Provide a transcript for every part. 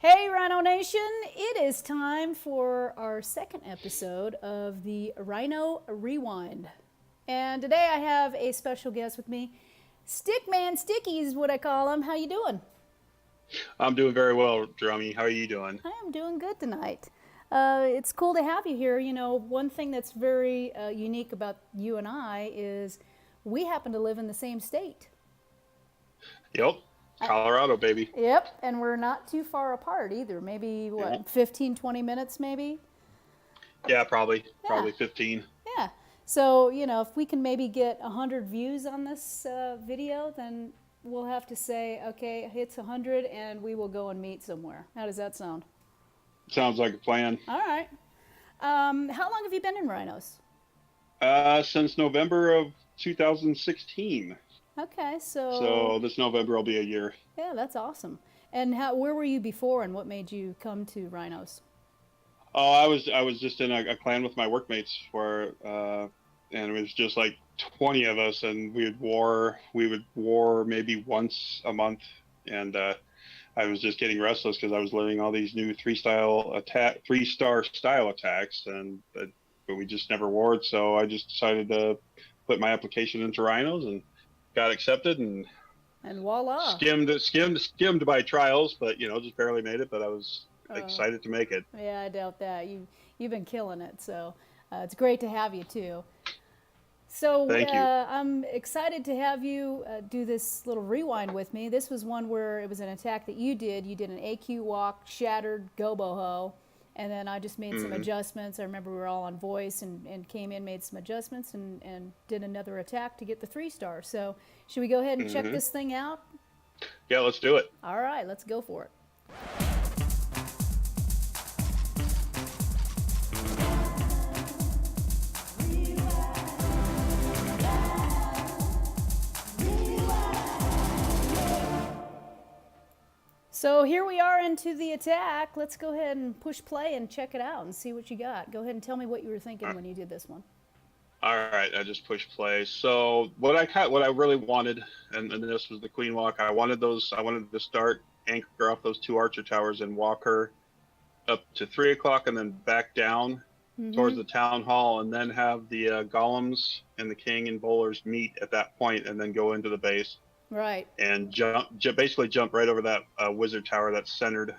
Hey, Rhino Nation! It is time for our second episode of the Rhino Rewind. And today I have a special guest with me. Stickman Sticky is what I call him. How you doing? I'm doing very well, Jeremy. How are you doing? I am doing good tonight. It's cool to have you here. You know, one thing that's very unique about you and I is we happen to live in the same state. Yep, Colorado, baby. Yep, and we're not too far apart either. Maybe, Yeah, what, 15, 20 minutes maybe? yeah, probably, Yeah. probably 15. Yeah. So, you know, if we can maybe get 100 views on this video, then we'll have to say, okay, it hits 100 and we will go and meet somewhere. How does that sound? Sounds like a plan. All right. How long have you been in rhinos? Since November of 2016. Okay, so So this November will be a year. yeah, that's awesome. And where were you before and what made you come to rhinos? Oh, I was just in a clan with my workmates and it was just like 20 of us, and we would war maybe once a month, and I was just getting restless because I was learning all these new three-star style attacks, but we just never warred. So I just decided to put my application into Rhinos and got accepted and And voila. skimmed by trials, but just barely made it. But I was Uh, excited to make it. yeah, I doubt that. You've been killing it, so it's great to have you too. So Thank you. I'm excited to have you do this little rewind with me. This was one where it was an attack that you did. You did an AQ walk, shattered Goboho, and then I just made some Hmm. adjustments. I remember we were all on voice and came in, made some adjustments, and did another attack to get the 3 star. So should we go ahead and check Hmm. this thing out? Yeah, let's do it. All right, let's go for it. So here we are into the attack. Let's go ahead and push play and check it out and see what you got. Go ahead and tell me what you were thinking when you did this one. All right, I just pushed play. So what I really wanted, and this was the Queen Walk. I wanted those. I wanted to start anchor off those two Archer towers and walk her up to 3 o'clock, and then back down Mm-hmm. towards the town hall, and then have the golems and the king and bowlers meet at that point, and then go into the base Right. and basically jump right over that wizard tower that's centered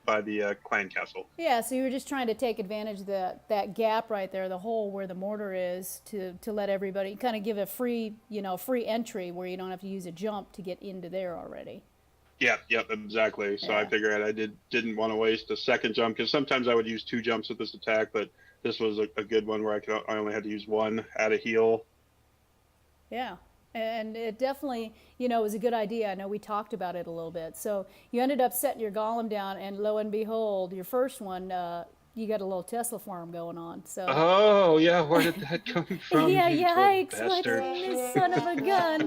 by the clan castle. Yeah, so you were just trying to take advantage of that gap right there, the hole where the mortar is, to let everybody kind of give a free, free entry where you don't have to use a jump to get into there already. Yep, yep, exactly. So I Yeah. figured I didn't want to waste a second jump, because sometimes I would use two jumps with this attack, but this was a good one where I only had to use one at a heal. Yeah. And it definitely, was a good idea. I know we talked about it a little bit. So you ended up setting your golem down, and lo and behold, your first one, you got a little Tesla farm going on. So Oh yeah, where did that come from, yeah, you little yikes! What bastard? this son of a gun?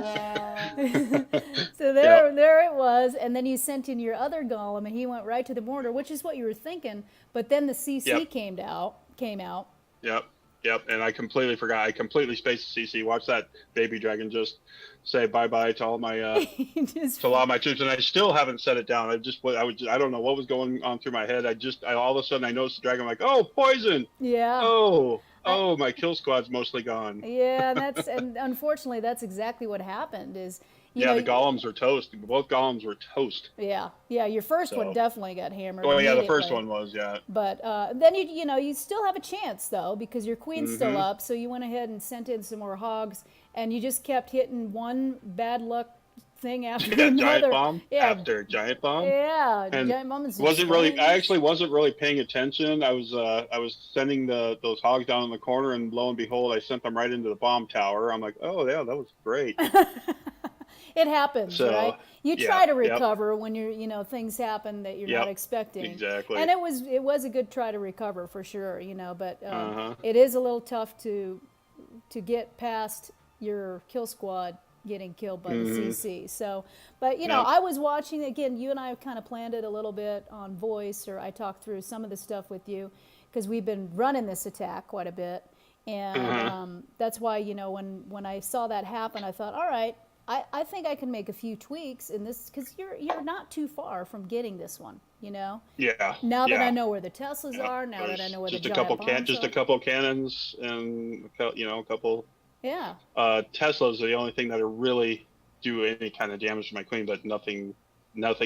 So Yep, there it was, and then you sent in your other golem, and he went right to the mortar, which is what you were thinking. But then the CC yep, came out. yep, yep. And I completely forgot. I completely spaced the CC. Watch that baby dragon just say bye bye to all my Just to a lot of my troops, and I still haven't set it down. I don't know what was going on through my head. All of a sudden I noticed the dragon. I'm like, oh, poison. yeah. I, Oh, my kill squad's mostly gone. Yeah, and unfortunately, that's exactly what happened. Is you Yeah, know, the golems were toast. Both golems were toast. yeah. Your first one So, definitely got hammered oh yeah, the first immediately. one was, yeah. But then you still have a chance though because your queen's still Mm-hmm. up. So you went ahead and sent in some more hogs, and you just kept hitting one bad luck thing after Yeah, giant another. bomb Yeah, after giant bomb. yeah. And Giant Mama's just wasn't really I swings. actually wasn't really paying attention. I was sending those hogs down in the corner, and lo and behold I sent them right into the bomb tower. I'm like, oh yeah, that was great. It happens, right? So You yeah, try to yep, recover when things happen that you're not yep, expecting, and exactly. it was a good try to recover for sure, But Uh-huh. it is a little tough to get past your kill squad getting killed by the Mm-hmm. CC. So, but Yep. I was watching again. You and I kind of planned it a little bit on voice, or I talked through some of the stuff with you because we've been running this attack quite a bit, and Uh-huh. that's why when I saw that happen, I thought, all right. I think I can make a few tweaks in this because you're not too far from getting this one. You know, Yeah, now that I yeah, know where the Teslas yeah. are, now that I There's know where the just a giant couple bombs just a are. couple cannons and a couple Yeah, Teslas are the only thing that are really do any kind of damage to my queen, but nothing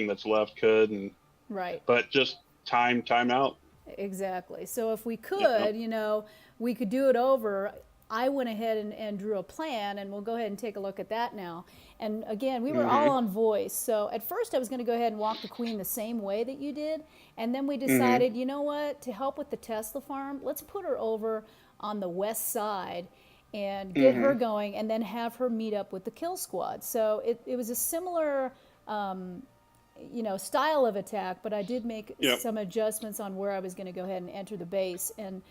that's left could. And right. but just time out. Exactly. So if we Yep. could, we could do it over. I went ahead and drew a plan, and we'll go ahead and take a look at that now. And again, we were all Mm-hmm. on voice. So at first, I was going to go ahead and walk the queen the same way that you did. And then we Mm-hmm. decided, you know what, to help with the Tesla farm, let's put her over on the west side and get her Mm-hmm. going and then have her meet up with the kill squad. So it was a similar style of attack, but I did make Yep. some adjustments on where I was going to go ahead and enter the base. And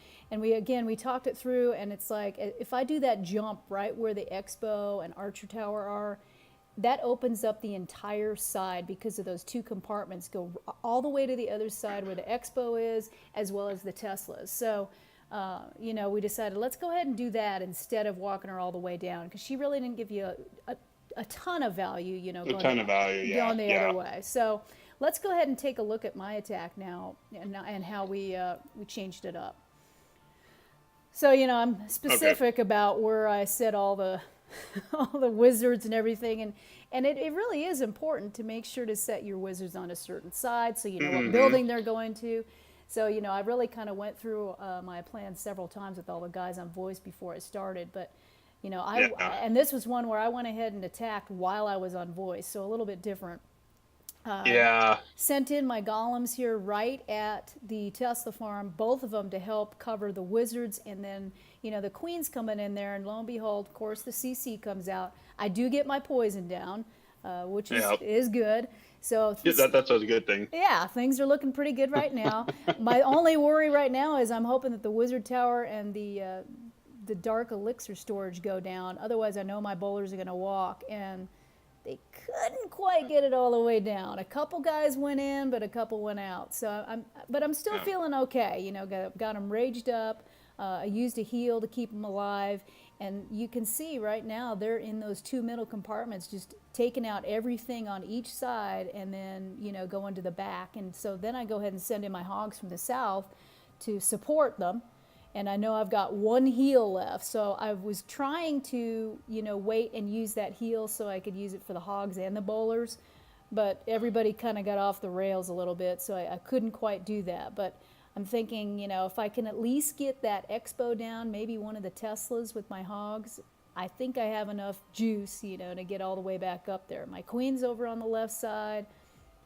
we talked it through, and it's like if I do that jump right where the Expo and Archer Tower are, that opens up the entire side because of those two compartments go all the way to the other side where the Expo is, as well as the Teslas. So, we decided let's go ahead and do that instead of walking her all the way down because she really didn't give you a ton of value, A ton of value. Yeah. going the Yeah. other way. So let's go ahead and take a look at my attack now and how we changed it up. So I'm specific about where I set all the all the wizards and everything, and it really is important to make sure to set your wizards on a certain side so you know what building they're going to. So I really kind of went through my plan several times with all the guys on voice before I started, but Yeah. and this was one where I went ahead and attacked while I was on voice, so a little bit different. Yeah. Sent in my golems here right at the Tesla farm, both of them to help cover the wizards, and then the queen's coming in there, and lo and behold, of course, the CC comes out. I do get my poison down, which Yep. is good. So Yeah, that's a good thing. yeah, things are looking pretty good right now. My only worry right now is I'm hoping that the wizard tower and the dark elixir storage go down. Otherwise, I know my bowlers are going to walk, and they couldn't quite get it all the way down. A couple guys went in, but a couple went out. So I'm still Yeah. feeling okay. Got them raged up. I used a heal to keep them alive, and you can see right now they're in those two middle compartments, just taking out everything on each side, and then going to the back. And so then I go ahead and send in my hogs from the south to support them. And I know I've got one heal left, so I was trying to, wait and use that heal so I could use it for the hogs and the bowlers, but everybody kind of got off the rails a little bit, so I couldn't quite do that. But I'm thinking, if I can at least get that Expo down, maybe one of the Teslas with my hogs, I think I have enough juice, to get all the way back up there. My queen's over on the left side,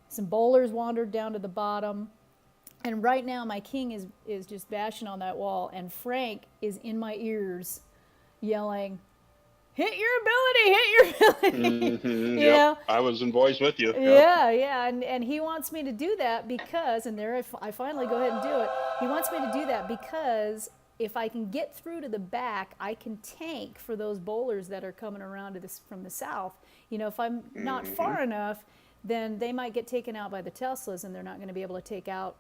some bowlers wandered down to the bottom. And right now, my king is just bashing on that wall, and Frank is in my ears yelling, "Hit your ability, hit your ability." Mm-hmm. you Yep. know? I was in voice with you. Yep. Yeah. And he wants me to do that because, and there I finally go ahead and do it. He wants me to do that because if I can get through to the back, I can tank for those bowlers that are coming around to this from the south. If I'm not far enough, then they might get taken out by the Teslas, and they're not going to be able to take out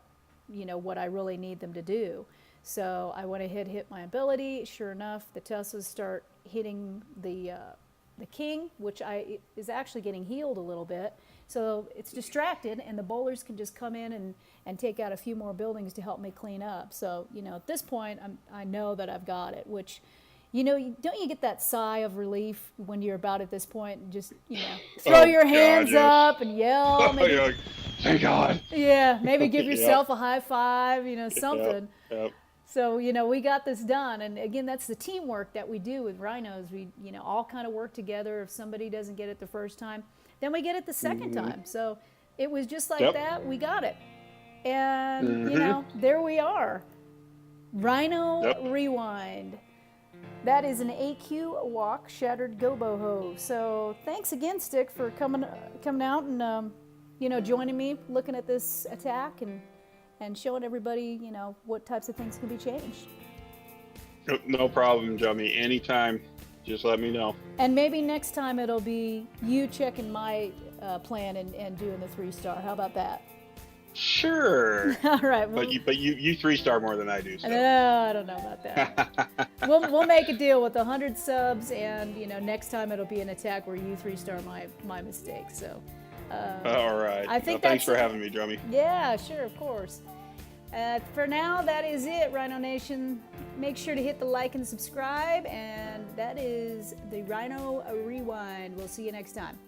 what I really need them to do. So I went ahead, hit my ability. Sure enough, the Teslas start hitting the king, which is actually getting healed a little bit. So it's distracted, and the bowlers can just come in and take out a few more buildings to help me clean up. So at this point, I know that I've got it. Which, don't you get that sigh of relief when you're about at this point and just throw Oh, your God, hands yes. up and yell, maybe You're like, thank God. yeah, maybe give Yep. yourself a high five, something. Yep. So, we got this done. And again, that's the teamwork that we do with rhinos. We, all kind of work together. If somebody doesn't get it the first time, then we get it the 2nd time. So it was just like Yep. that. We got it. And, Mhm. there we are. Rhino Yep. Rewind. That is an AQ walk, shattered Goboho. So thanks again, Stick, for coming out and joining me, looking at this attack and showing everybody what types of things can be changed. No problem, Jummy. Anytime, just let me know. And maybe next time it'll be you checking my plan and doing the 3-star. How about that? Sure. All right. But you 3-star more than I do. So. No, I don't know about that. We'll make a deal with 100 subs, and next time it'll be an attack where you 3-star my mistake. So. All right. I think thanks that's for it. having me, Drummy. Yeah, sure, of course. For now, that is it, Rhino Nation. Make sure to hit the like and subscribe, and that is the Rhino Rewind. We'll see you next time.